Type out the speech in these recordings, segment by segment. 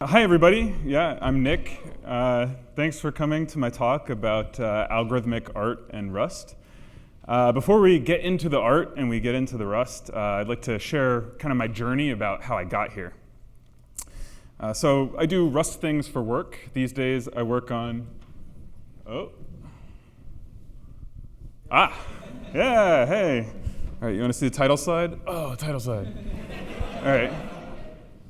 Hi, everybody. Yeah, I'm Nick. Thanks for coming to my talk about algorithmic art and Rust. Before we get into the art and we get into the Rust, I'd like to share kind of my journey about how I got here. So I do Rust things for work. These days I work on... Yeah, hey. All right, you want to see the title slide? Oh, title slide. All right.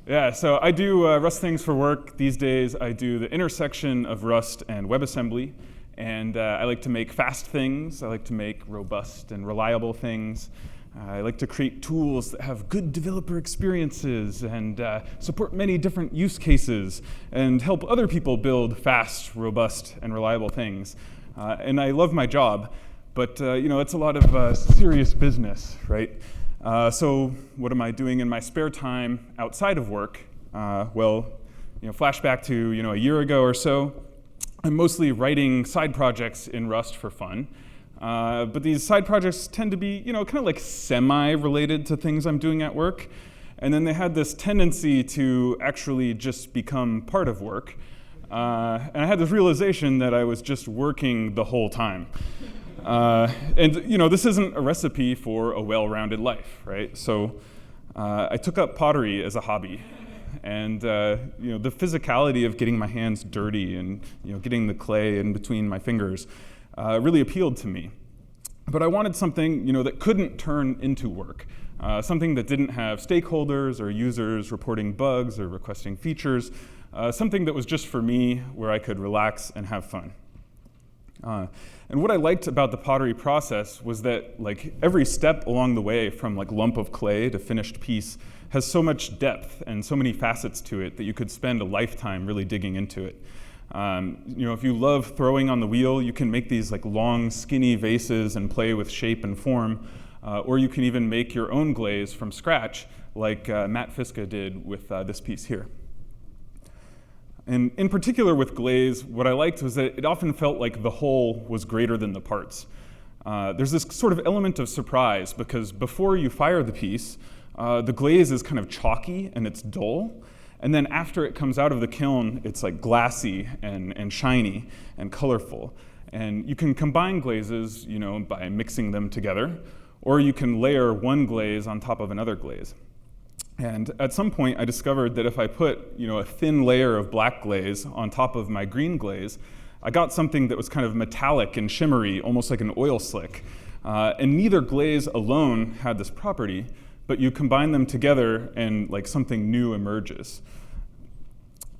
Yeah, so I do Rust things for work. These days I do the intersection of Rust and WebAssembly, and I like to make fast things. I like to make robust and reliable things. I like to create tools that have good developer experiences and support many different use cases and help other people build fast, robust, and reliable things. And I love my job, but it's a lot of serious business, right? So what am I doing in my spare time outside of work? Flashback to a year ago or so, I'm mostly writing side projects in Rust for fun. But these side projects tend to be kind of like semi-related to things I'm doing at work. And then they had this tendency to actually just become part of work. And I had this realization that I was just working the whole time. This isn't a recipe for a well-rounded life, right? So I took up pottery as a hobby. And the physicality of getting my hands dirty and getting the clay in between my fingers really appealed to me. But I wanted something that couldn't turn into work, something that didn't have stakeholders or users reporting bugs or requesting features, something that was just for me where I could relax and have fun. And what I liked about the pottery process was that every step along the way from lump of clay to finished piece has so much depth and so many facets to it that you could spend a lifetime really digging into it. If you love throwing on the wheel, you can make these long skinny vases and play with shape and form, or you can even make your own glaze from scratch like Matt Fiska did with this piece here. And in particular with glaze, what I liked was that it often felt like the whole was greater than the parts. There's this sort of element of surprise because before you fire the piece, the glaze is kind of chalky and it's dull. And then after it comes out of the kiln, it's glassy and shiny and colorful. And you can combine glazes, by mixing them together, or you can layer one glaze on top of another glaze. And at some point, I discovered that if I put, a thin layer of black glaze on top of my green glaze, I got something that was kind of metallic and shimmery, almost like an oil slick. And neither glaze alone had this property, but you combine them together and something new emerges.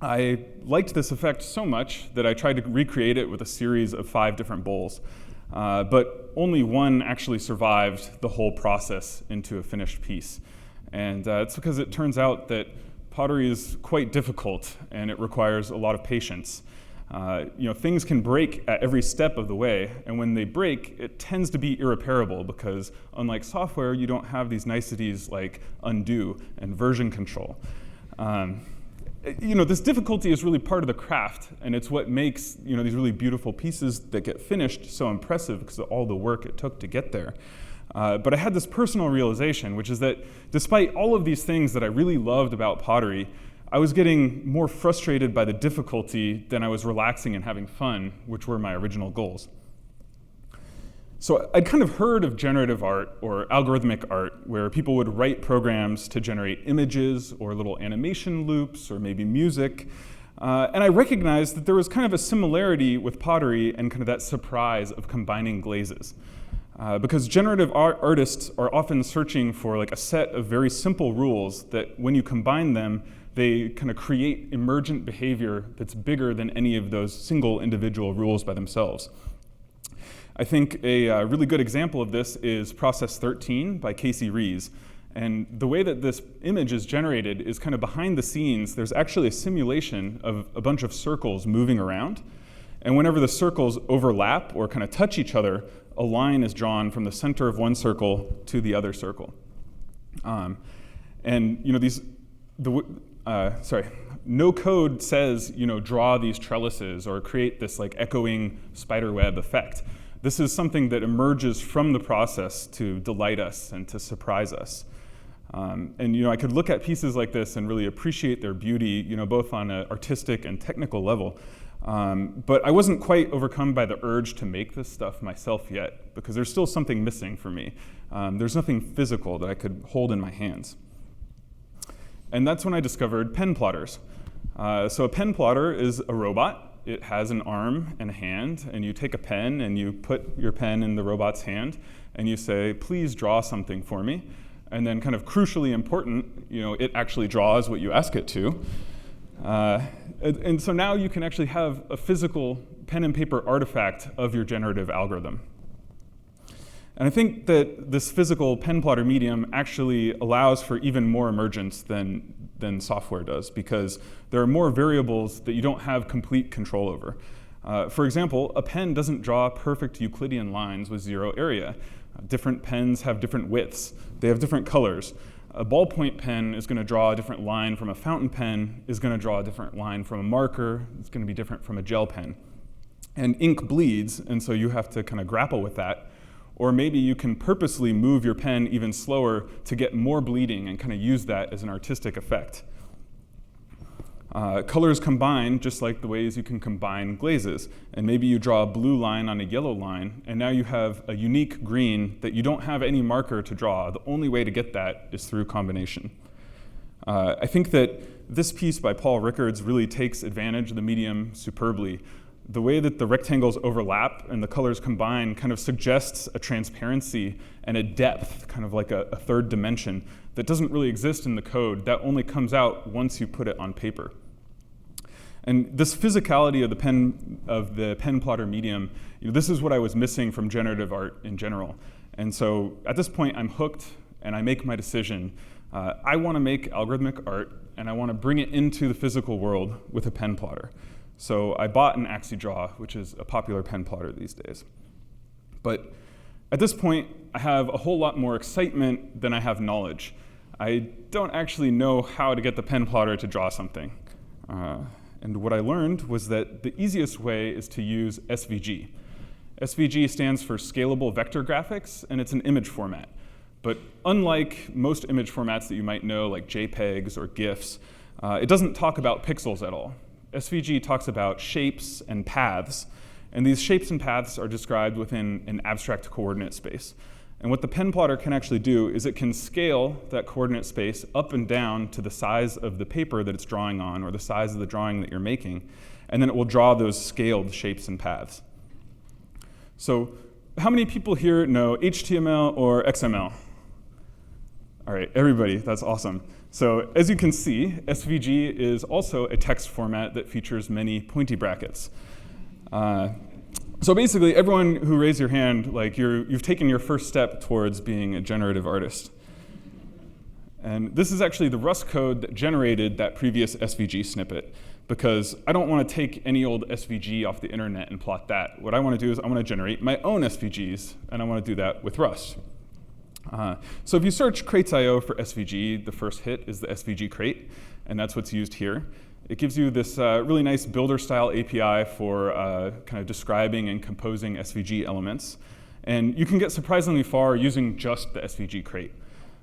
I liked this effect so much that I tried to recreate it with a series of 5 different bowls. But only one actually survived the whole process into a finished piece. And it's because it turns out that pottery is quite difficult and it requires a lot of patience. Things can break at every step of the way, and when they break, it tends to be irreparable because unlike software, you don't have these niceties like undo and version control. This difficulty is really part of the craft, and it's what makes these really beautiful pieces that get finished so impressive because of all the work it took to get there. But I had this personal realization, which is that despite all of these things that I really loved about pottery, I was getting more frustrated by the difficulty than I was relaxing and having fun, which were my original goals. So I'd kind of heard of generative art or algorithmic art, where people would write programs to generate images or little animation loops or maybe music. And I recognized that there was kind of a similarity with pottery and kind of that surprise of combining glazes. Because generative artists are often searching for a set of very simple rules that when you combine them, they kind of create emergent behavior that's bigger than any of those single individual rules by themselves. I think a really good example of this is Process 13 by Casey Rees. And the way that this image is generated is kind of behind the scenes. There's actually a simulation of a bunch of circles moving around. And whenever the circles overlap or kind of touch each other, a line is drawn from the center of one circle to the other circle. No code says, draw these trellises or create this echoing spiderweb effect. This is something that emerges from the process to delight us and to surprise us. And I could look at pieces like this and really appreciate their beauty, both on an artistic and technical level. But I wasn't quite overcome by the urge to make this stuff myself yet, because there's still something missing for me. There's nothing physical that I could hold in my hands. And that's when I discovered pen plotters. So a pen plotter is a robot. It has an arm and a hand, and you take a pen and you put your pen in the robot's hand, and you say, please draw something for me. And then kind of crucially important, it actually draws what you ask it to. And so now you can actually have a physical pen and paper artifact of your generative algorithm. And I think that this physical pen plotter medium actually allows for even more emergence than software does, because there are more variables that you don't have complete control over. For example, a pen doesn't draw perfect Euclidean lines with zero area. Different pens have different widths. They have different colors. A ballpoint pen is going to draw a different line from a fountain pen, is going to draw a different line from a marker, it's going to be different from a gel pen. And ink bleeds, and so you have to kind of grapple with that. Or maybe you can purposely move your pen even slower to get more bleeding and kind of use that as an artistic effect. Colors combine just like the ways you can combine glazes. And maybe you draw a blue line on a yellow line, and now you have a unique green that you don't have any marker to draw. The only way to get that is through combination. I think that this piece by Paul Rickards really takes advantage of the medium superbly. The way that the rectangles overlap and the colors combine kind of suggests a transparency and a depth, kind of like a third dimension, that doesn't really exist in the code. That only comes out once you put it on paper. And this physicality of the pen plotter medium, this is what I was missing from generative art in general. And so at this point, I'm hooked, and I make my decision. I want to make algorithmic art, and I want to bring it into the physical world with a pen plotter. So I bought an AxiDraw, which is a popular pen plotter these days. But at this point, I have a whole lot more excitement than I have knowledge. I don't actually know how to get the pen plotter to draw something. And what I learned was that the easiest way is to use SVG. SVG stands for Scalable Vector Graphics, and it's an image format. But unlike most image formats that you might know, like JPEGs or GIFs, it doesn't talk about pixels at all. SVG talks about shapes and paths, and these shapes and paths are described within an abstract coordinate space. And what the pen plotter can actually do is it can scale that coordinate space up and down to the size of the paper that it's drawing on, or the size of the drawing that you're making, and then it will draw those scaled shapes and paths. So how many people here know HTML or XML? All right, everybody, that's awesome. So as you can see, SVG is also a text format that features many pointy brackets. So basically, everyone who raised your hand, you've taken your first step towards being a generative artist. And this is actually the Rust code that generated that previous SVG snippet, because I don't want to take any old SVG off the internet and plot that. What I want to do is I want to generate my own SVGs, and I want to do that with Rust. So if you search crates.io for SVG, the first hit is the SVG crate, and that's what's used here. It gives you this really nice builder-style API for kind of describing and composing SVG elements. And you can get surprisingly far using just the SVG crate.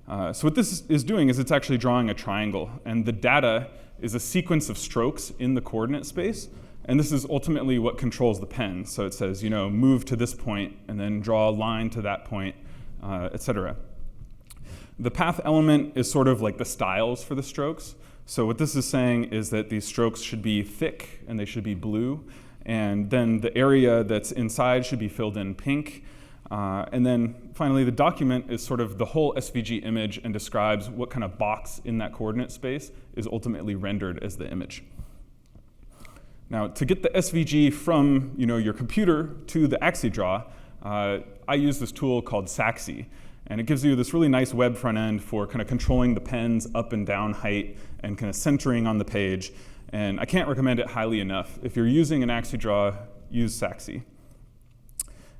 So what this is doing is it's actually drawing a triangle. And the data is a sequence of strokes in the coordinate space. And this is ultimately what controls the pen. So it says, move to this point, and then draw a line to that point, et cetera. The path element is sort of like the styles for the strokes. So what this is saying is that these strokes should be thick and they should be blue, and then the area that's inside should be filled in pink. And then finally, the document is sort of the whole SVG image and describes what kind of box in that coordinate space is ultimately rendered as the image. Now, to get the SVG from your computer to the AxiDraw, I use this tool called Saxi. And it gives you this really nice web front end for kind of controlling the pen's up and down height and kind of centering on the page. And I can't recommend it highly enough. If you're using an AxiDraw, use Saxi.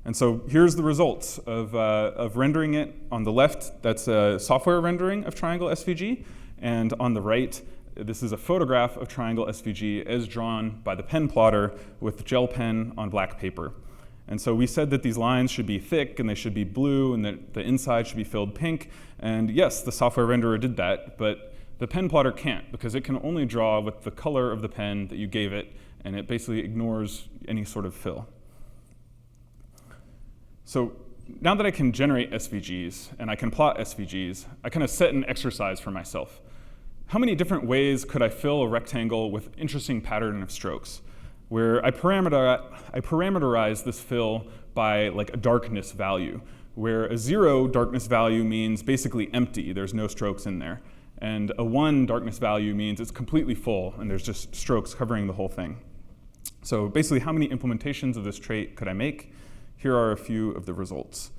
And so here's the results of rendering it. On the left, that's a software rendering of Triangle SVG. And on the right, this is a photograph of Triangle SVG as drawn by the pen plotter with gel pen on black paper. And so we said that these lines should be thick and they should be blue and that the inside should be filled pink. And yes, the software renderer did that, but the pen plotter can't because it can only draw with the color of the pen that you gave it, and it basically ignores any sort of fill. So now that I can generate SVGs and I can plot SVGs, I kind of set an exercise for myself. How many different ways could I fill a rectangle with interesting pattern of strokes, where I parameterize this fill by like a darkness value, where a 0 darkness value means basically empty, there's no strokes in there, and a 1 darkness value means it's completely full and there's just strokes covering the whole thing. So basically, how many implementations of this trait could I make? Here are a few of the results.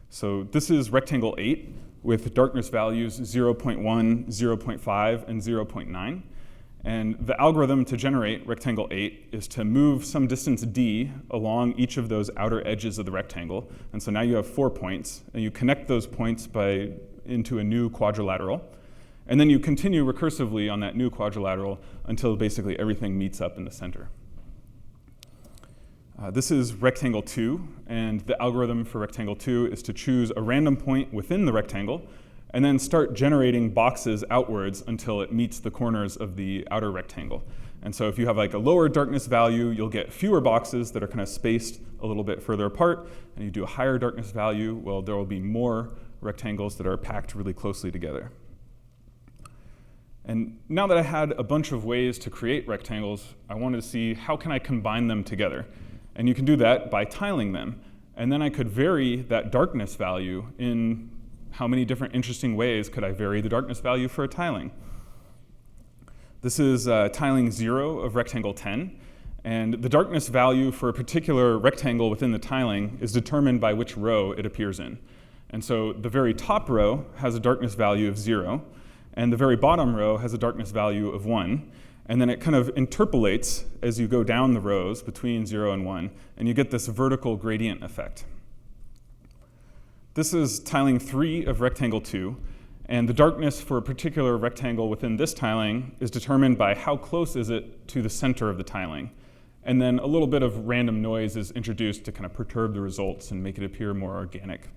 So this is rectangle 8 with darkness values 0.1, 0.5, and 0.9. And the algorithm to generate rectangle 8 is to move some distance d along each of those outer edges of the rectangle. And so now you have 4 points, and you connect those points into a new quadrilateral. And then you continue recursively on that new quadrilateral until basically everything meets up in the center. This is rectangle 2, and the algorithm for rectangle 2 is to choose a random point within the rectangle and then start generating boxes outwards until it meets the corners of the outer rectangle. And so if you have like a lower darkness value, you'll get fewer boxes that are kind of spaced a little bit further apart, and you do a higher darkness value, well, there will be more rectangles that are packed really closely together. And now that I had a bunch of ways to create rectangles, I wanted to see how can I combine them together. And you can do that by tiling them. And then I could vary that darkness value in how many different interesting ways could I vary the darkness value for a tiling. This is tiling 0 of rectangle 10. And the darkness value for a particular rectangle within the tiling is determined by which row it appears in. And so the very top row has a darkness value of 0, and the very bottom row has a darkness value of 1. And then it kind of interpolates as you go down the rows between 0 and 1, and you get this vertical gradient effect. This is tiling 3 of rectangle 2, and the darkness for a particular rectangle within this tiling is determined by how close is it to the center of the tiling. And then a little bit of random noise is introduced to kind of perturb the results and make it appear more organic.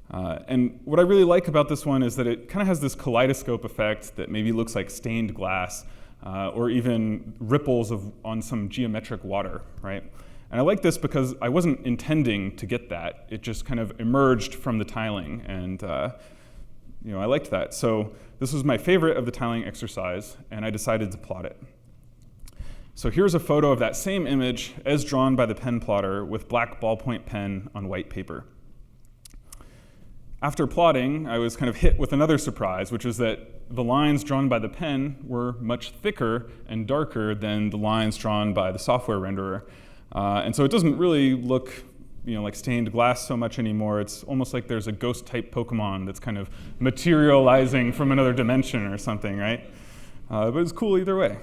And what I really like about this one is that it kind of has this kaleidoscope effect that maybe looks like stained glass, or even ripples on some geometric water, right? And I like this because I wasn't intending to get that. It just kind of emerged from the tiling, and I liked that. So this was my favorite of the tiling exercise, and I decided to plot it. So here's a photo of that same image as drawn by the pen plotter with black ballpoint pen on white paper. After plotting, I was kind of hit with another surprise, which is that the lines drawn by the pen were much thicker and darker than the lines drawn by the software renderer. And so it doesn't really look like stained glass so much anymore. It's almost like there's a ghost-type Pokemon that's kind of materializing from another dimension or something, right? But it's cool either way.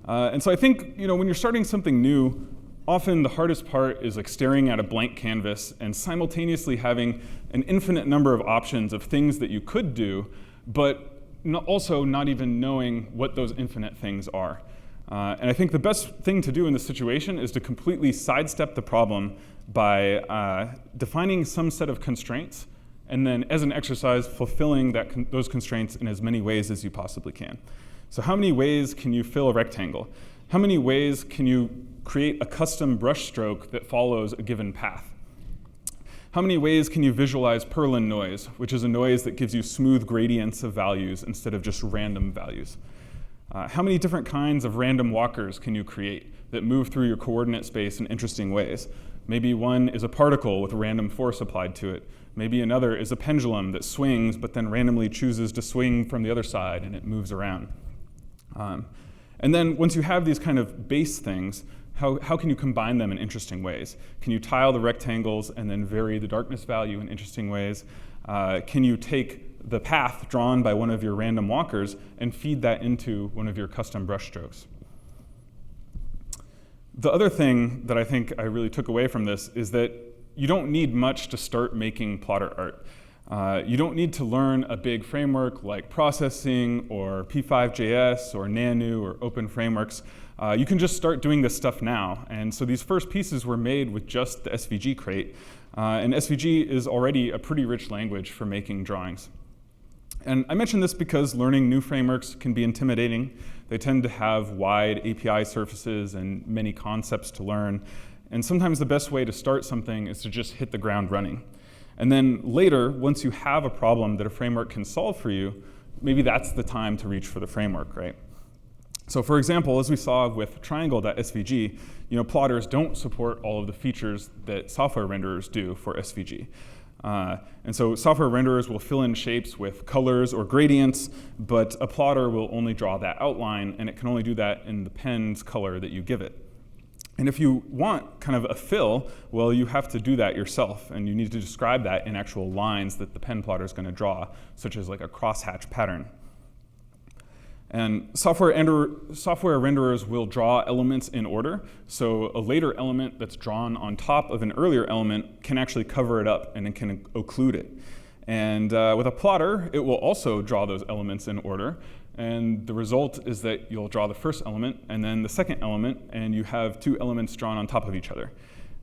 And so I think when you're starting something new, often the hardest part is like staring at a blank canvas and simultaneously having an infinite number of options of things that you could do, but also not even knowing what those infinite things are. And I think the best thing to do in this situation is to completely sidestep the problem by defining some set of constraints, and then as an exercise, fulfilling those constraints in as many ways as you possibly can. So how many ways can you fill a rectangle? How many ways can you create a custom brush stroke that follows a given path? How many ways can you visualize Perlin noise, which is a noise that gives you smooth gradients of values instead of just random values? How many different kinds of random walkers can you create that move through your coordinate space in interesting ways? Maybe one is a particle with random force applied to it. Maybe another is a pendulum that swings but then randomly chooses to swing from the other side and it moves around. And then once you have these kind of base things, how can you combine them in interesting ways? Can you tile the rectangles and then vary the darkness value in interesting ways? Can you take the path drawn by one of your random walkers and feed that into one of your custom brush strokes? The other thing that I think I really took away from this is that you don't need much to start making plotter art. You don't need to learn a big framework like processing or P5.js or Nanu or open frameworks. You can just start doing this stuff now. And so these first pieces were made with just the SVG crate. And SVG is already a pretty rich language for making drawings. And I mention this because learning new frameworks can be intimidating. They tend to have wide API surfaces and many concepts to learn. And sometimes the best way to start something is to just hit the ground running. And then later, once you have a problem that a framework can solve for you, maybe that's the time to reach for the framework, right? So for example, as we saw with triangle.svg, plotters don't support all of the features that software renderers do for SVG. And so software renderers will fill in shapes with colors or gradients, but a plotter will only draw that outline, and it can only do that in the pen's color that you give it. And if you want kind of a fill, well, you have to do that yourself, and you need to describe that in actual lines that the pen plotter is going to draw, such as like a crosshatch pattern. And software renderers will draw elements in order, so a later element that's drawn on top of an earlier element can actually cover it up and it can occlude it. And with a plotter, it will also draw those elements in order. And the result is that you'll draw the first element and then the second element, and you have two elements drawn on top of each other.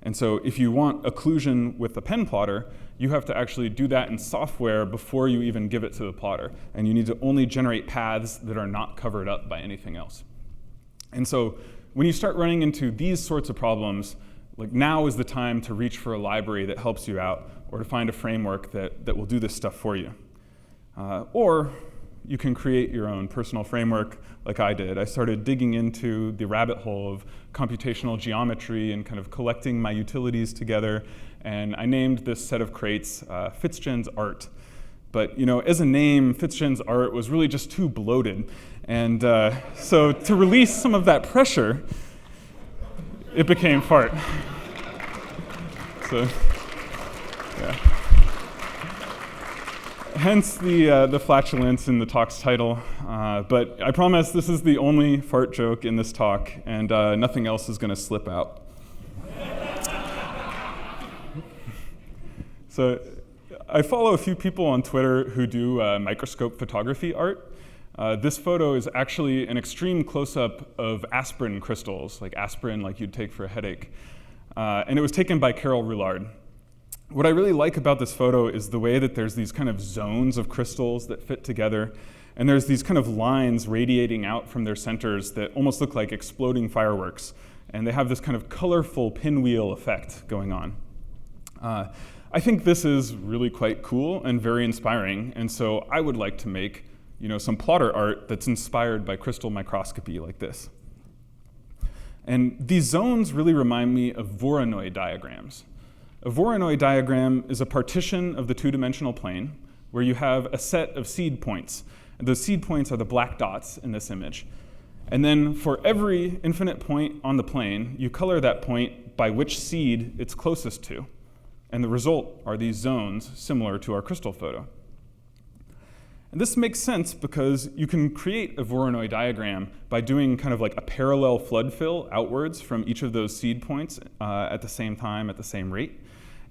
And so if you want occlusion with the pen plotter, you have to actually do that in software before you even give it to the plotter. And you need to only generate paths that are not covered up by anything else. And so when you start running into these sorts of problems, like now is the time to reach for a library that helps you out, or to find a framework that will do this stuff for you. Or you can create your own personal framework like I did. I started digging into the rabbit hole of computational geometry and kind of collecting my utilities together. And I named this set of crates Fitzgerald's Art. But as a name, Fitzgerald's Art was really just too bloated. And so to release some of that pressure, it became Fart. So, yeah. Hence the flatulence in the talk's title. But I promise this is the only fart joke in this talk, and nothing else is going to slip out. So I follow a few people on Twitter who do microscope photography art. This photo is actually an extreme close-up of aspirin crystals, like aspirin like you'd take for a headache. And it was taken by Carol Roulard. What I really like about this photo is the way that there's these kind of zones of crystals that fit together, and there's these kind of lines radiating out from their centers that almost look like exploding fireworks, and they have this kind of colorful pinwheel effect going on. I think this is really quite cool and very inspiring, and so I would like to make some plotter art that's inspired by crystal microscopy like this. And these zones really remind me of Voronoi diagrams. A Voronoi diagram is a partition of the two-dimensional plane where you have a set of seed points. And those seed points are the black dots in this image. And then for every infinite point on the plane, you color that point by which seed it's closest to. And the result are these zones similar to our crystal photo. And this makes sense because you can create a Voronoi diagram by doing kind of like a parallel flood fill outwards from each of those seed points at the same time, at the same rate,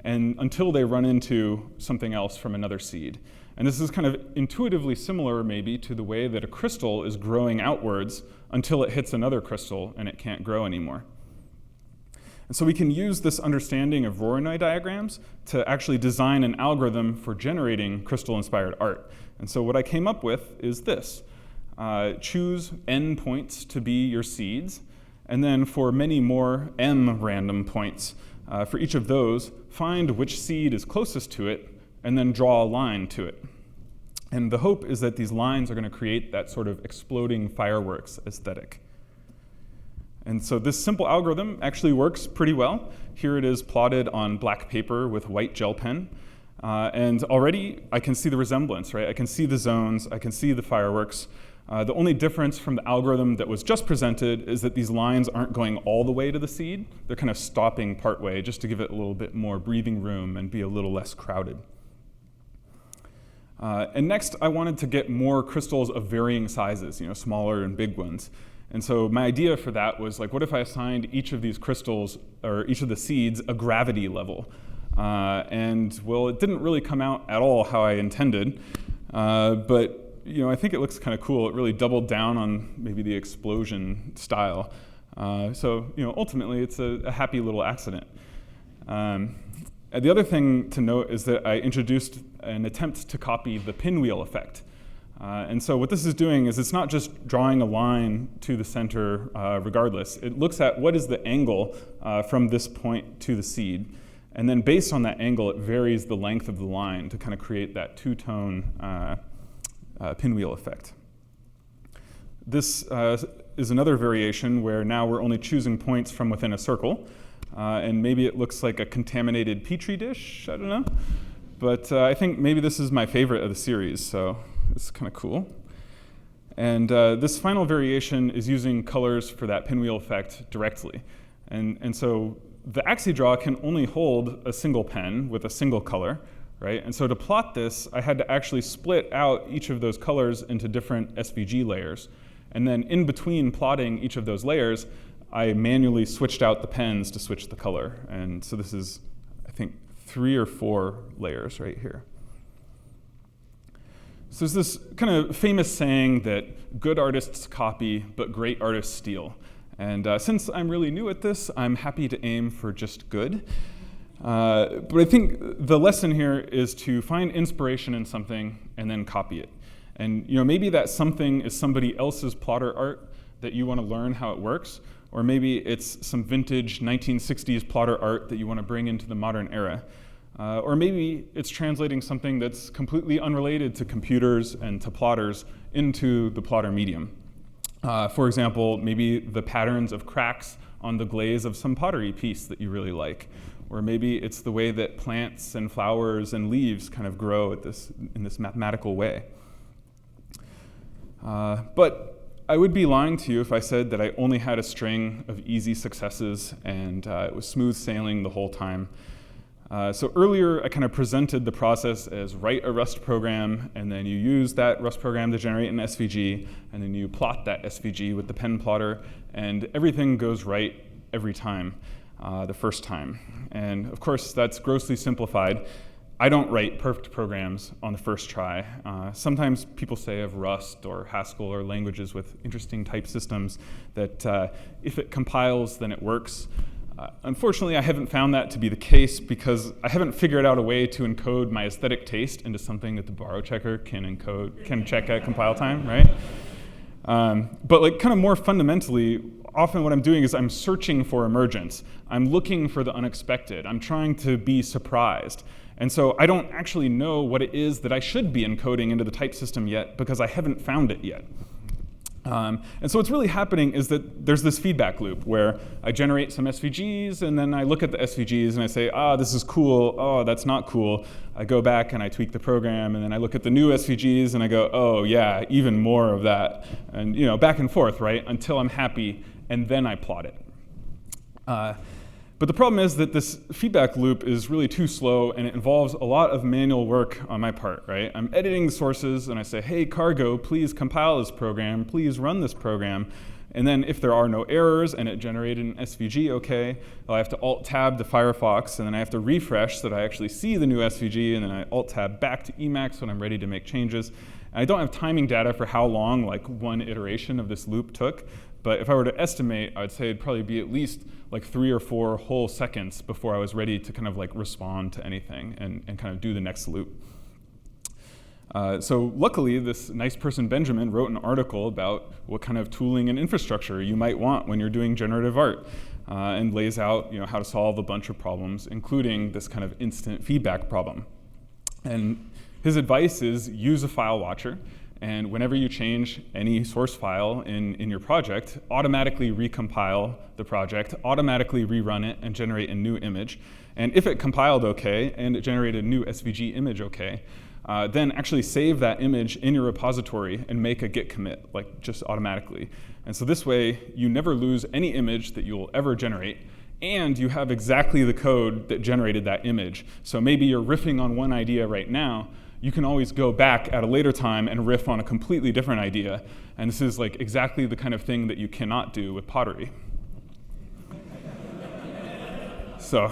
and until they run into something else from another seed. And this is kind of intuitively similar maybe to the way that a crystal is growing outwards until it hits another crystal and it can't grow anymore. And so we can use this understanding of Voronoi diagrams to actually design an algorithm for generating crystal-inspired art. And so what I came up with is this. Choose n points to be your seeds, and then for many more m random points, for each of those, find which seed is closest to it, and then draw a line to it. And the hope is that these lines are going to create that sort of exploding fireworks aesthetic. And so this simple algorithm actually works pretty well. Here it is plotted on black paper with white gel pen. And already I can see the resemblance, right? I can see the zones, I can see the fireworks. The only difference from the algorithm that was just presented is that these lines aren't going all the way to the seed. They're kind of stopping partway just to give it a little bit more breathing room and be a little less crowded. And next, I wanted to get more crystals of varying sizes, smaller and big ones. And so my idea for that was, like, what if I assigned each of these crystals, or each of the seeds, a gravity level? And well, it didn't really come out at all how I intended, but I think it looks kind of cool. It really doubled down on maybe the explosion style. So ultimately, it's a happy little accident. The other thing to note is that I introduced an attempt to copy the pinwheel effect. And so what this is doing is it's not just drawing a line to the center regardless. It looks at what is the angle from this point to the seed. And then based on that angle, it varies the length of the line to kind of create that two-tone pinwheel effect. This is another variation where now we're only choosing points from within a circle. And maybe it looks like a contaminated petri dish, I don't know. But I think maybe this is my favorite of the series, so it's kind of cool. And this final variation is using colors for that pinwheel effect directly. And so the AxiDraw can only hold a single pen with a single color, right? And so to plot this, I had to actually split out each of those colors into different SVG layers. And then in between plotting each of those layers, I manually switched out the pens to switch the color. And so this is, I think, 3 or 4 layers right here. So there's this kind of famous saying that good artists copy, but great artists steal. And since I'm really new at this, I'm happy to aim for just good. But I think the lesson here is to find inspiration in something and then copy it. And maybe that something is somebody else's plotter art that you want to learn how it works, or maybe it's some vintage 1960s plotter art that you want to bring into the modern era. Or maybe it's translating something that's completely unrelated to computers and to plotters into the plotter medium. For example, maybe the patterns of cracks on the glaze of some pottery piece that you really like. Or maybe it's the way that plants and flowers and leaves kind of grow in this mathematical way. But I would be lying to you if I said that I only had a string of easy successes and it was smooth sailing the whole time. So earlier, I kind of presented the process as write a Rust program, and then you use that Rust program to generate an SVG, and then you plot that SVG with the pen plotter, and everything goes right every time, the first time. And of course, that's grossly simplified. I don't write perfect programs on the first try. Sometimes people say of Rust or Haskell or languages with interesting type systems that if it compiles, then it works. Unfortunately, I haven't found that to be the case because I haven't figured out a way to encode my aesthetic taste into something that the borrow checker can check at compile time, right? But kind of more fundamentally, often what I'm doing is I'm searching for emergence. I'm looking for the unexpected. I'm trying to be surprised. And so I don't actually know what it is that I should be encoding into the type system yet because I haven't found it yet. And so what's really happening is that there's this feedback loop where I generate some SVGs, and then I look at the SVGs and I say, this is cool, oh, that's not cool. I go back and I tweak the program, and then I look at the new SVGs and I go, oh yeah, even more of that. And back and forth, right, until I'm happy, and then I plot it. But the problem is that this feedback loop is really too slow, and it involves a lot of manual work on my part, right? I'm editing the sources, and I say, hey, Cargo, please compile this program, please run this program. And then if there are no errors and it generated an SVG okay, I have to Alt-Tab to Firefox, and then I have to refresh so that I actually see the new SVG, and then I Alt-Tab back to Emacs when I'm ready to make changes. And I don't have timing data for how long one iteration of this loop took, but if I were to estimate, I'd say it'd probably be at least 3 or 4 whole seconds before I was ready to kind of respond to anything and kind of do the next loop. So luckily, this nice person, Benjamin, wrote an article about what kind of tooling and infrastructure you might want when you're doing generative art, and lays out how to solve a bunch of problems, including this kind of instant feedback problem. And his advice is use a file watcher. And whenever you change any source file in your project, automatically recompile the project, automatically rerun it, and generate a new image. And if it compiled okay, and it generated a new SVG image okay, then actually save that image in your repository and make a git commit, just automatically. And so this way, you never lose any image that you'll ever generate, and you have exactly the code that generated that image. So maybe you're riffing on one idea right now, you can always go back at a later time and riff on a completely different idea. And this is exactly the kind of thing that you cannot do with pottery. So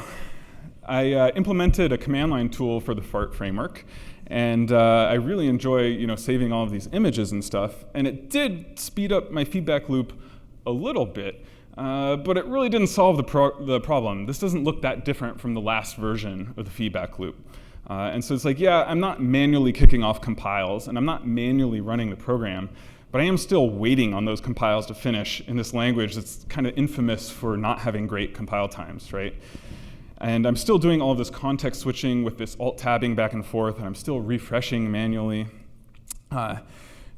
I implemented a command line tool for the FART framework, and I really enjoy saving all of these images and stuff, and it did speed up my feedback loop a little bit, but it really didn't solve the problem. This doesn't look that different from the last version of the feedback loop. And so it's like, yeah, I'm not manually kicking off compiles, and I'm not manually running the program, but I am still waiting on those compiles to finish in this language that's kind of infamous for not having great compile times, right? And I'm still doing all of this context switching with this alt-tabbing back and forth, and I'm still refreshing manually.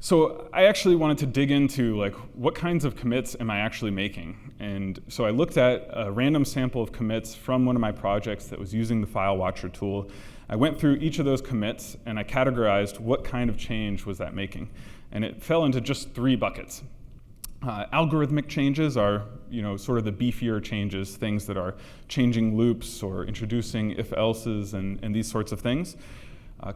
So I actually wanted to dig into what kinds of commits am I actually making? And so I looked at a random sample of commits from one of my projects that was using the file watcher tool. I went through each of those commits, and I categorized what kind of change was that making. And it fell into just 3 buckets. Algorithmic changes are sort of the beefier changes, things that are changing loops or introducing if-elses and these sorts of things.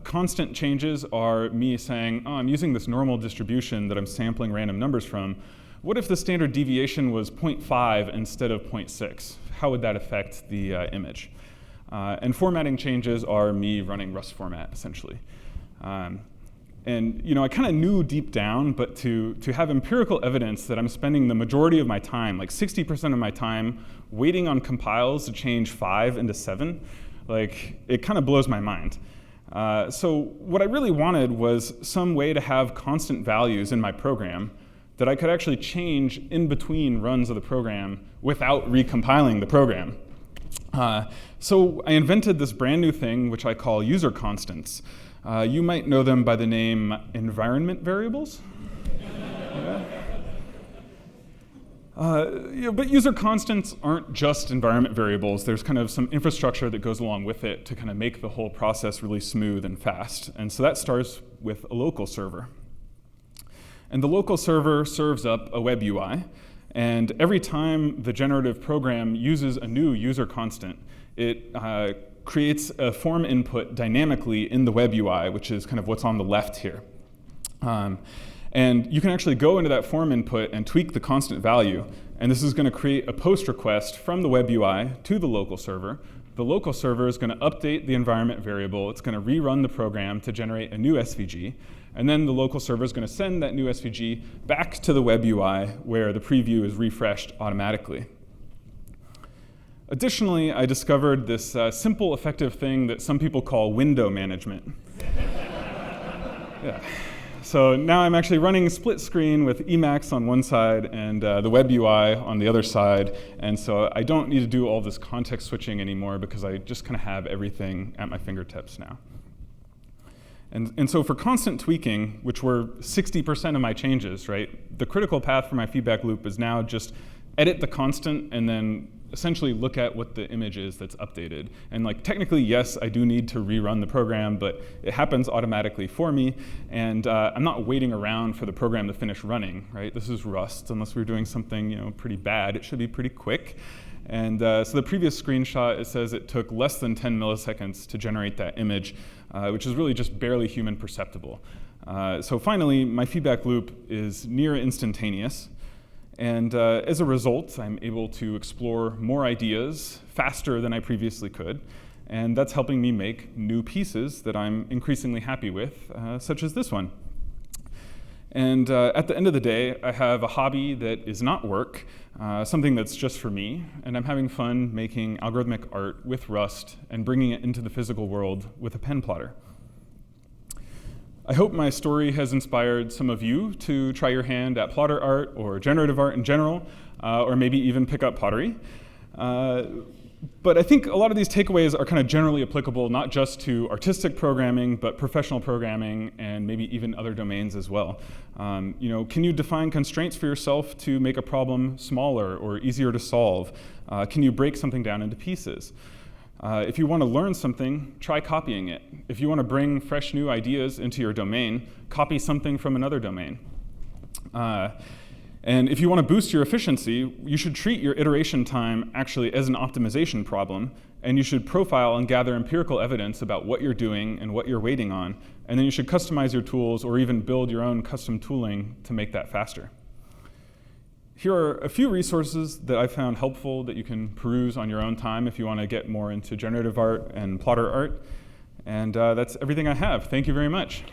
Constant changes are me saying, oh, I'm using this normal distribution that I'm sampling random numbers from. What if the standard deviation was 0.5 instead of 0.6? How would that affect the image? And formatting changes are me running Rust format, essentially. And I kind of knew deep down, but to have empirical evidence that I'm spending the majority of my time, like 60% of my time, waiting on compiles to change 5 into 7, it kind of blows my mind. So what I really wanted was some way to have constant values in my program that I could actually change in between runs of the program without recompiling the program. So I invented this brand new thing, which I call user constants. You might know them by the name environment variables. But user constants aren't just environment variables. There's kind of some infrastructure that goes along with it to kind of make the whole process really smooth and fast. And so that starts with a local server. And the local server serves up a web UI. And every time the generative program uses a new user constant, it creates a form input dynamically in the web UI, which is kind of what's on the left here. And you can actually go into that form input and tweak the constant value. And this is going to create a post request from the web UI to the local server. The local server is going to update the environment variable. It's going to rerun the program to generate a new SVG. And then the local server is going to send that new SVG back to the web UI where the preview is refreshed automatically. Additionally, I discovered this simple, effective thing that some people call window management. Yeah. So now I'm actually running split screen with Emacs on one side and the web UI on the other side. And so I don't need to do all this context switching anymore because I just kind of have everything at my fingertips now. And so for constant tweaking, which were 60% of my changes, right, the critical path for my feedback loop is now just edit the constant and then essentially look at what the image is that's updated. And technically, yes, I do need to rerun the program, but it happens automatically for me. And I'm not waiting around for the program to finish running, right? This is Rust. Unless we're doing something pretty bad, it should be pretty quick. And so the previous screenshot, it says it took less than 10 milliseconds to generate that image, which is really just barely human perceptible. So finally, my feedback loop is near instantaneous. And as a result, I'm able to explore more ideas faster than I previously could. And that's helping me make new pieces that I'm increasingly happy with, such as this one. And at the end of the day, I have a hobby that is not work, something that's just for me. And I'm having fun making algorithmic art with Rust and bringing it into the physical world with a pen plotter. I hope my story has inspired some of you to try your hand at plotter art or generative art in general, or maybe even pick up pottery. But I think a lot of these takeaways are kind of generally applicable, not just to artistic programming, but professional programming and maybe even other domains as well. Can you define constraints for yourself to make a problem smaller or easier to solve? Can you break something down into pieces? If you want to learn something, try copying it. If you want to bring fresh new ideas into your domain, copy something from another domain. And if you want to boost your efficiency, you should treat your iteration time actually as an optimization problem, and you should profile and gather empirical evidence about what you're doing and what you're waiting on, and then you should customize your tools or even build your own custom tooling to make that faster. Here are a few resources that I found helpful that you can peruse on your own time if you want to get more into generative art and plotter art. And that's everything I have. Thank you very much.